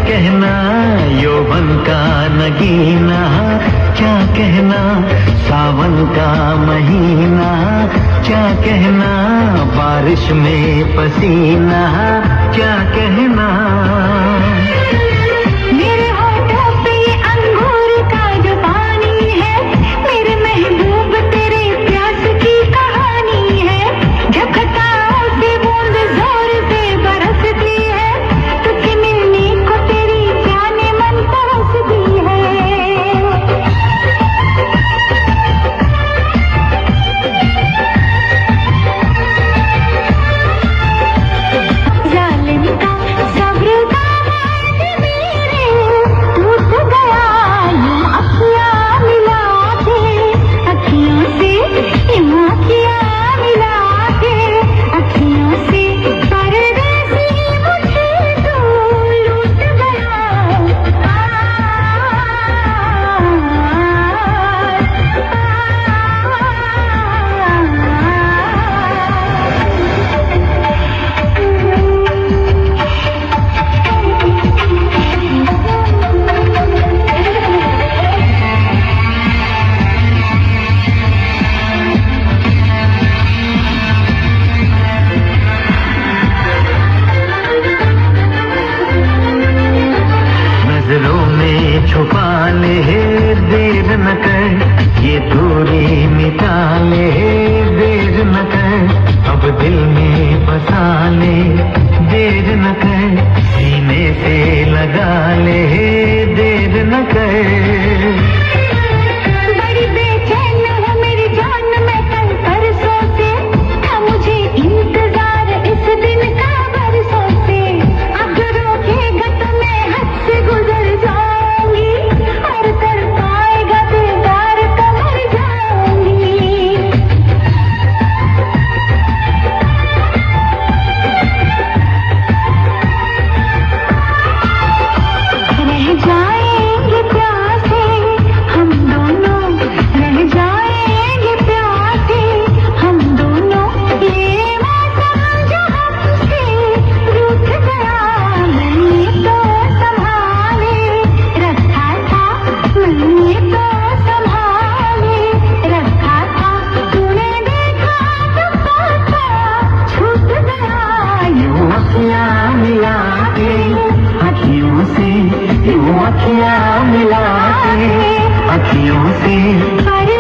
कहना यौवन का नगीना, क्या कहना सावन का महीना, क्या कहना बारिश में पसीना, क्या कहना। मेरे होठों पे ये अंगूर का जो पानी है, मेरे महबूब तेरे प्यास की कहानी है। झपटाओं से बूंद जोर से बरसती है, तुझे मिलने को तेरी जाने मन तरसती है। जालिम का सब्र का बांध मेरे टूट गया, यूं अखियां मिला के, अखियों से यूं अखियां मिला के, अखियों से परदेसी मुझे तू लूट गया। नजरों में छुपा ले देर न कर, ये दूरी मिटा ले देर न कर, अब दिल में बसा ले देर न कर, सीने से लगा ले देर न कर। बड़ी बेचैन हूँ मेरी जान मैं कल परसों से, था मुझे इंतजार इस दिन का बरसों से। अब रोकेगा तो मैं हद से गुजर जाऊंगी, और कर पाएगा दीदार तो मर जाऊंगी। रह जाएंगे प्यासे हम दोनों, रह जाएंगे प्यासे हम दोनों, ये मौसम जो हमसे रूठ गया, मैंने तो संभाले रखा था, मैंने तो संभाले रखा था, तूने देखा तो पता छूट गया। यूं अखियां मिला के, अखियों से यूं अखियां मिला के, अखियों से पर